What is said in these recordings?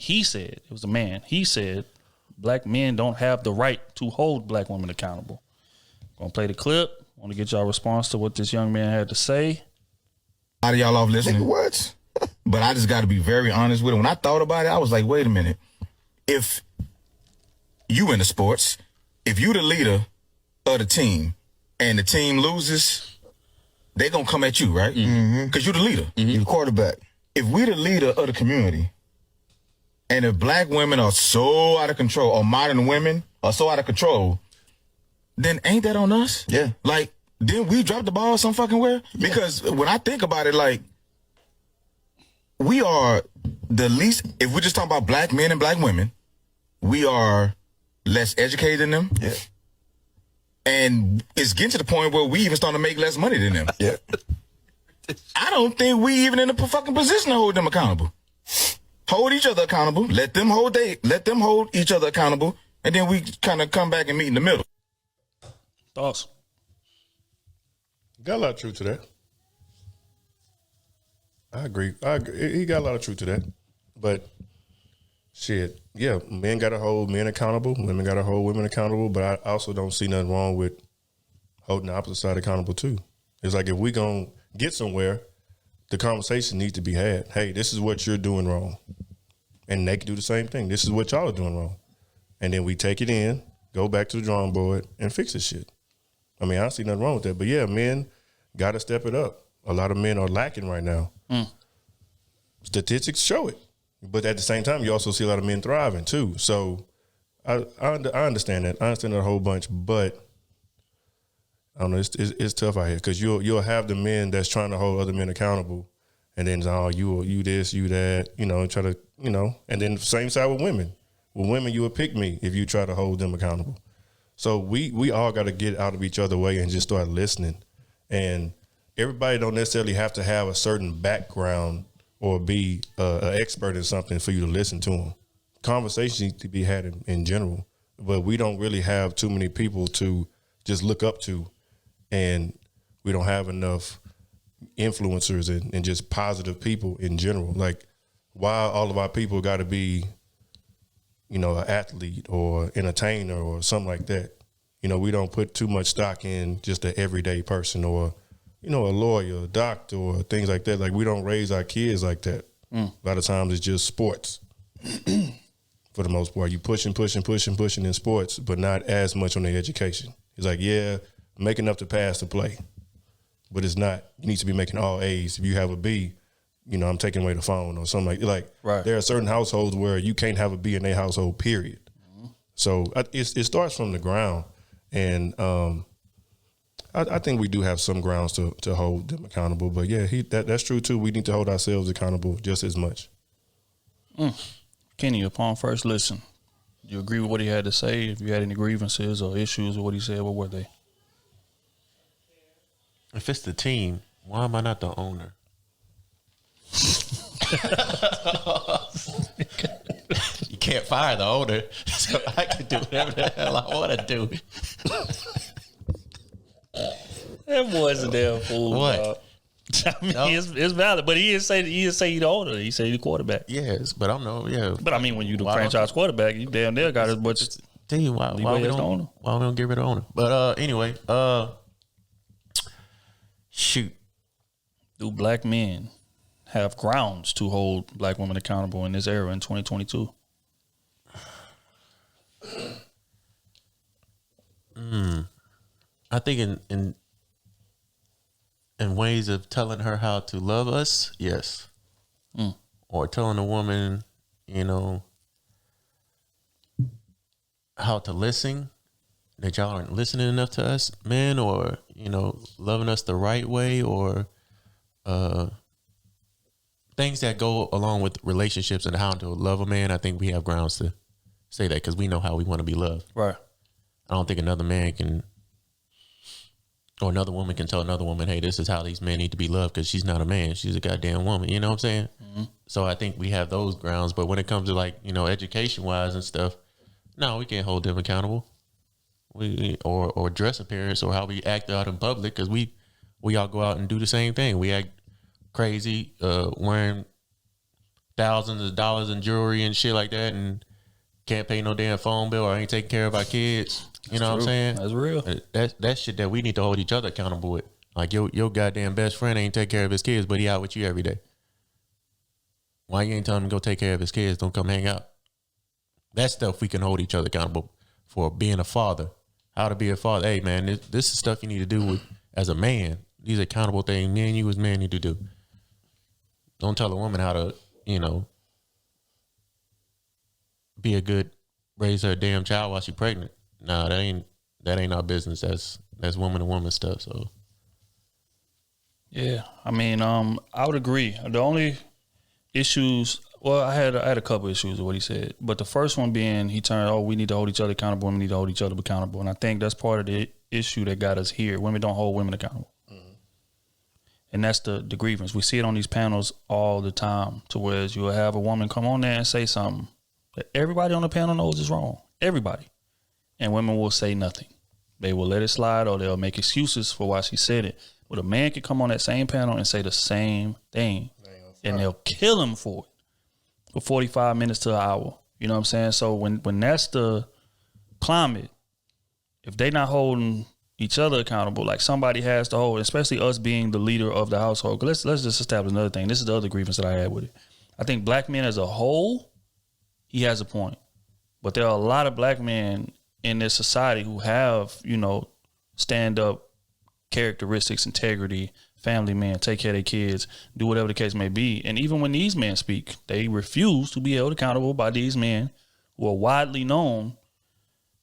he said, it was a man, he said, black men don't have the right to hold black women accountable. Gonna play the clip. Want to get y'all response to what this young man had to say. A lot of y'all off listening. What? But I just got to be very honest with it. When I thought about it, I was like, wait a minute. If you in the sports, if you the leader of the team and the team loses, they going to come at you, right? Because you the leader. You the quarterback. If we the leader of the community and if black women are so out of control or modern women are so out of control, then ain't that on us? Yeah. Like, didn't we drop the ball some fucking where? Because when I think about it, like, we are the least, if we're just talking about black men and black women, we are less educated than them. Yeah. And it's getting to the point where we even starting to make less money than them. Yeah. I don't think we even in a fucking position to hold them accountable. Hold each other accountable. Let them hold each other accountable. And then we kind of come back and meet in the middle. Thoughts? Got a lot of truth to that. I agree. He got a lot of truth to that. But shit, yeah, men got to hold men accountable. Women got to hold women accountable. But I also don't see nothing wrong with holding the opposite side accountable too. It's like if we gonna get somewhere, the conversation needs to be had. Hey, this is what you're doing wrong. And they can do the same thing. This is what y'all are doing wrong. And then we take it in, go back to the drawing board, and fix this shit. I mean, I don't see nothing wrong with that. But yeah, men got to step it up. A lot of men are lacking right now. Statistics show it. But at the same time, you also see a lot of men thriving too. So I understand that. I understand that a whole bunch. But I don't know, it's tough out here because you'll have the men that's trying to hold other men accountable. And then, you this, you that, try to, and then the same side with women. With women, you will pick me if you try to hold them accountable. So we all got to get out of each other's way and just start listening. And everybody don't necessarily have to have a certain background or be an expert in something for you to listen to them. Conversations need to be had in general, but we don't really have too many people to just look up to, and we don't have enough influencers and just positive people in general. Like, why all of our people got to be an athlete or entertainer or something like that. We don't put too much stock in just the everyday person or, a lawyer, a doctor, or things like that. Like, we don't raise our kids like that. A lot of times it's just sports. For the most part, you pushing in sports, but not as much on the education. It's like, yeah, make enough to pass to play, but it's not. You need to be making all A's. If you have a B, I'm taking away the phone or something like. Right. There are certain households where you can't have a B in their household, period. So it starts from the ground, and I think we do have some grounds to hold them accountable. But yeah, that's true too. We need to hold ourselves accountable just as much. Kenny, upon first listen, you agree with what he had to say? If you had any grievances or issues with what he said, what were they? If it's the team, why am I not the owner? You can't fire the owner, so I can do whatever the hell I want to do. That boy's a damn fool. What? Dog. I mean, no. It's valid, but he didn't say he's the owner. He said he's the quarterback. Yes, but I don't know. Yeah, but I mean, when you the franchise quarterback, you damn near got as much. Team, why we don't get rid of the owner? But anyway, shoot. Do black men have grounds to hold black women accountable in this era in 2022? I think in ways of telling her how to love us, yes. Or telling a woman, how to listen, that y'all aren't listening enough to us, men, or, loving us the right way, or things that go along with relationships and how to love a man. I think we have grounds to say that because we know how we want to be loved. Right. I don't think another man can, or another woman can tell another woman, hey, this is how these men need to be loved, because she's not a man. She's a goddamn woman. You know what I'm saying? So I think we have those grounds. But when it comes to education-wise and stuff, no, we can't hold them accountable. Or dress appearance or how we act out in public, because we all go out and do the same thing. We act crazy, wearing thousands of dollars in jewelry and shit like that, and can't pay no damn phone bill or ain't taking care of our kids. You know what I'm saying? That's real. That's shit that we need to hold each other accountable with. Like your goddamn best friend ain't take care of his kids, but he out with you every day. Why you ain't telling him to go take care of his kids? Don't come hang out. That's stuff we can hold each other accountable for. Being a father, how to be a father. Hey man, this is stuff you need to do with, as a man. These accountable things me and you as men need to do. Don't tell a woman how to, be a good, raise her damn child while she's pregnant. Nah, that ain't our business. That's woman to woman stuff. So yeah, I mean, I would agree. The only issues, well, I had a couple issues with what he said, but the first one being he turned, we need to hold each other accountable, and we need to hold each other accountable, and I think that's part of the issue that got us here. Women don't hold women accountable. And that's the grievance. We see it on these panels all the time, to where you'll have a woman come on there and say something that everybody on the panel knows is wrong. Everybody. And women will say nothing. They will let it slide, or they'll make excuses for why she said it. But a man can come on that same panel and say the same thing, and they'll kill him for it for 45 minutes to an hour. You know what I'm saying? So when that's the climate, if they not holding each other accountable, like somebody has to hold, especially us being the leader of the household. Let's just establish another thing. This is the other grievance that I had with it. I think black men as a whole, he has a point. But there are a lot of black men in this society who have, stand up characteristics, integrity, family men, take care of their kids, do whatever the case may be. And even when these men speak, they refuse to be held accountable by these men who are widely known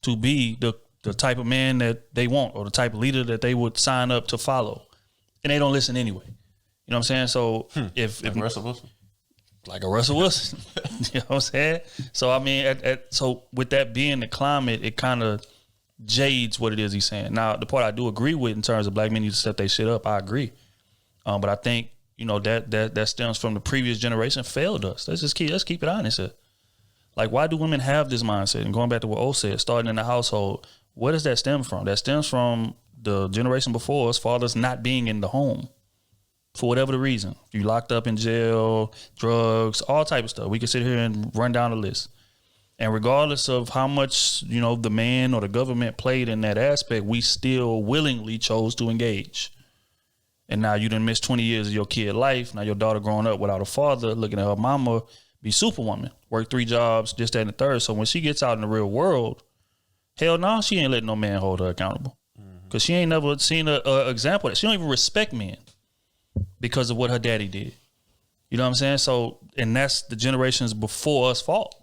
to be the type of man that they want, or the type of leader that they would sign up to follow. And they don't listen anyway. You know what I'm saying? So if Russell Wilson. Like a Russell Wilson. You know what I'm saying? So I mean, so with that being the climate, it kind of jades what it is he's saying. Now, the part I do agree with in terms of black men need to step their shit up, I agree. But I think, that stems from the previous generation failed us. Let's keep it honest here. Like, why do women have this mindset? And going back to what O said, starting in the household, where does that stem from? That stems from the generation before us, fathers not being in the home for whatever the reason. You locked up in jail, drugs, all type of stuff. We can sit here and run down the list. And regardless of how much, the man or the government played in that aspect, we still willingly chose to engage. And now you done missed 20 years of your kid life. Now your daughter growing up without a father, looking at her mama be superwoman, work 3 jobs, this, that, and the third. So when she gets out in the real world, hell no, she ain't letting no man hold her accountable. Because she ain't never seen an example of that. She don't even respect men because of what her daddy did. You know what I'm saying? So, and that's the generations before us fault.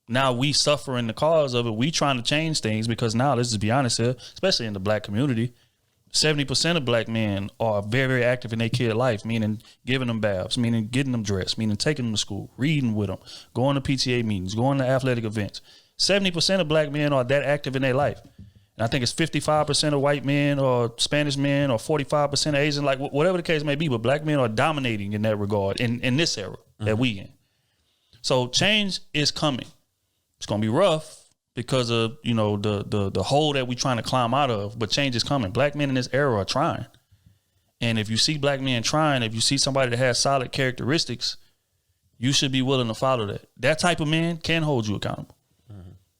Now we suffering the cause of it. We trying to change things because now, let's just be honest here, especially in the black community, 70% of black men are very, very active in their kid life, meaning giving them baths, meaning getting them dressed, meaning taking them to school, reading with them, going to PTA meetings, going to athletic events. 70% of black men are that active in their life. And I think it's 55% of white men or Spanish men or 45% Asian, like whatever the case may be. But black men are dominating in that regard in this era that we in. So change is coming. It's going to be rough because of, the hole that we trying to climb out of. But change is coming. Black men in this era are trying. And if you see black men trying, if you see somebody that has solid characteristics, you should be willing to follow that. That type of man can hold you accountable.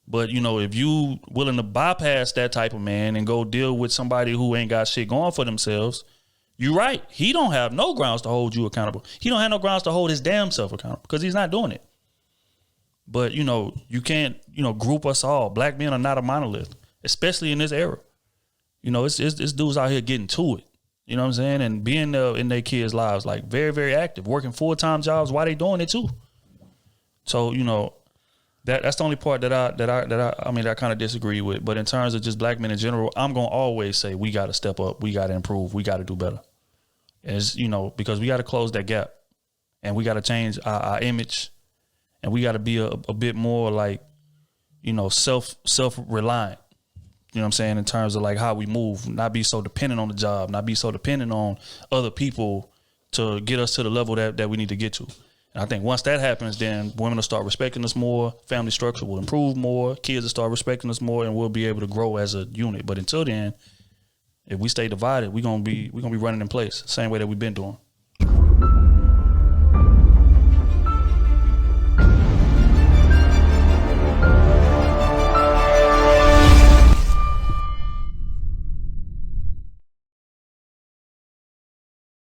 But, if you willing to bypass that type of man and go deal with somebody who ain't got shit going for themselves, you're right. He don't have no grounds to hold you accountable. He don't have no grounds to hold his damn self accountable because he's not doing it. But, you can't, group us all. Black men are not a monolith, especially in this era. It's dudes out here getting to it. You know what I'm saying? And being there in their kids' lives, like very, very active, working full-time jobs while they doing it too. So, that's the only part that I kind of disagree with. But in terms of just black men in general, I'm going to always say we got to step up. We got to improve. We got to do better. And it's, because we got to close that gap and we got to change our image and we got to be a bit more like, self-reliant. You know what I'm saying? In terms of like how we move, not be so dependent on the job, not be so dependent on other people to get us to the level that we need to get to. And I think once that happens, then women will start respecting us more, family structure will improve more, kids will start respecting us more, and we'll be able to grow as a unit. But until then, if we stay divided, we're gonna be running in place, same way that we've been doing.